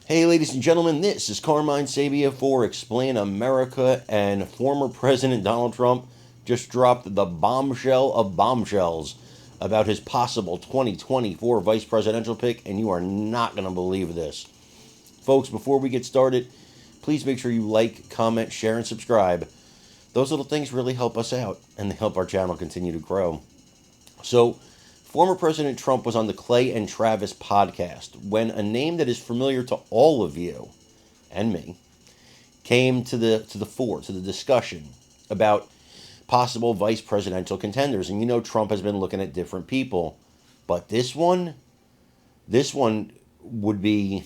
Hey, ladies and gentlemen, this is Carmine Sabia for Explain America, and former President Donald Trump just dropped the bombshell of bombshells about his possible 2024 vice presidential pick, and you are not going to believe this. Folks, before we get started, please make sure you like, comment, share, and subscribe. Those little things really help us out, and they help our channel continue to grow. So, former President Trump was on the Clay and Travis podcast when a name that is familiar to all of you and me came to the discussion about possible vice presidential contenders. And you know Trump has been looking at different people, but this one would be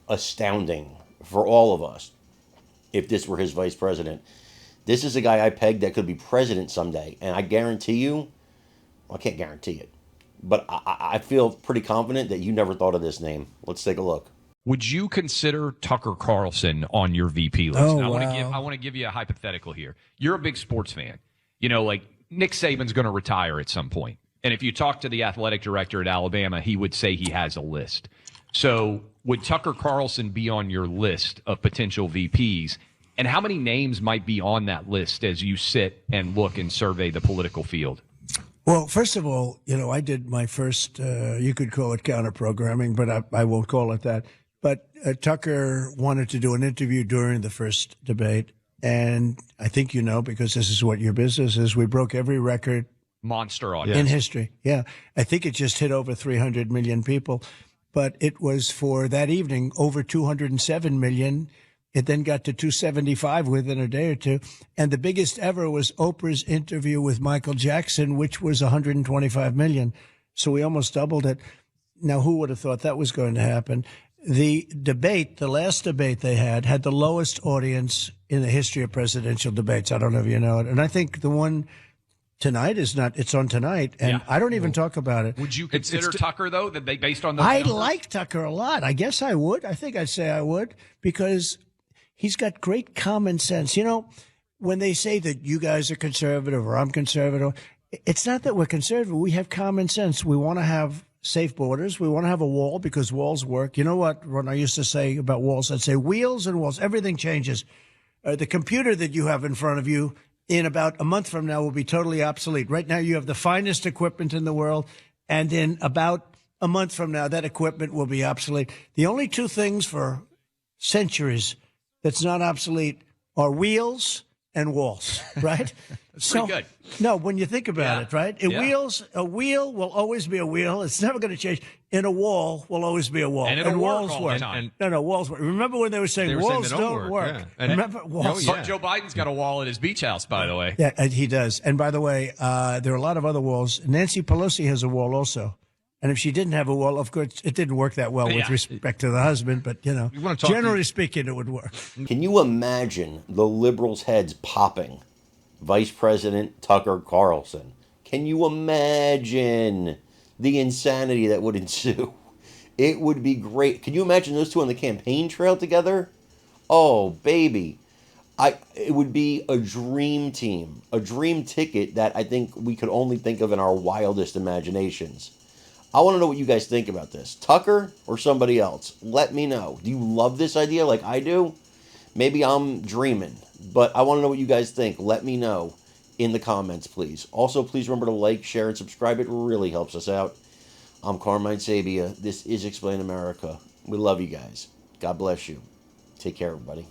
astounding for all of us if this were his vice president. This is a guy I pegged that could be president someday, and I guarantee you, well, I can't guarantee it, but I feel pretty confident that you never thought of this name. Let's take a look. Would you consider Tucker Carlson on your VP list? Oh, now, wow. I want to give you a hypothetical here. You're a big sports fan. You know, like Nick Saban's going to retire at some point. And if you talk to the athletic director at Alabama, he would say he has a list. So would Tucker Carlson be on your list of potential VPs? And how many names might be on that list as you sit and look and survey the political field? Well, first of all, I did my first, you could call it counter-programming, but I won't call it that. But Tucker wanted to do an interview during the first debate. And I think because this is what your business is, we broke every record. Monster audience. In history. Yeah. I think it just hit over 300 million people. But it was for that evening over 207 million. It then got to 275 within a day or two. And the biggest ever was Oprah's interview with Michael Jackson, which was 125 million. So we almost doubled it. Now, who would have thought that was going to happen? The last debate they had the lowest audience in the history of presidential debates. I don't know if you know it. And I think the one tonight it's on tonight. And yeah. I don't even talk about it. Would you consider Tucker, though, based on those I numbers? like Tucker a lot. I guess I would. I think I'd say I would, because he's got great common sense. When they say that you guys are conservative or I'm conservative, it's not that we're conservative. We have common sense. We want to have safe borders. We want to have a wall because walls work. You know what I used to say about walls? I'd say wheels and walls. Everything changes. The computer that you have in front of you in about a month from now will be totally obsolete. Right now you have the finest equipment in the world, and in about a month from now that equipment will be obsolete. The only two things for centuries that's not obsolete are wheels and walls, right? That's pretty good. No, when you think about it, right? A wheel will always be a wheel. It's never going to change. And a wall will always be a wall. And it'll walls work all work. the time. No, walls work. Remember when they were saying walls don't work? Yeah. And Remember walls? Joe Biden's got a wall at his beach house, by the way. Yeah, and he does. And by the way, there are a lot of other walls. Nancy Pelosi has a wall also. And if she didn't have a wall, of course, it didn't work that well with respect to the husband. But, generally speaking, it would work. Can you imagine the liberals' heads popping? Vice President Tucker Carlson. Can you imagine the insanity that would ensue? It would be great. Can you imagine those two on the campaign trail together? Oh, baby. It would be a dream team, a dream ticket that I think we could only think of in our wildest imaginations. I want to know what you guys think about this. Tucker or somebody else? Let me know. Do you love this idea like I do? Maybe I'm dreaming, but I want to know what you guys think. Let me know in the comments, please. Also, please remember to like, share, and subscribe. It really helps us out. I'm Carmine Sabia. This is Explain America. We love you guys. God bless you. Take care, everybody.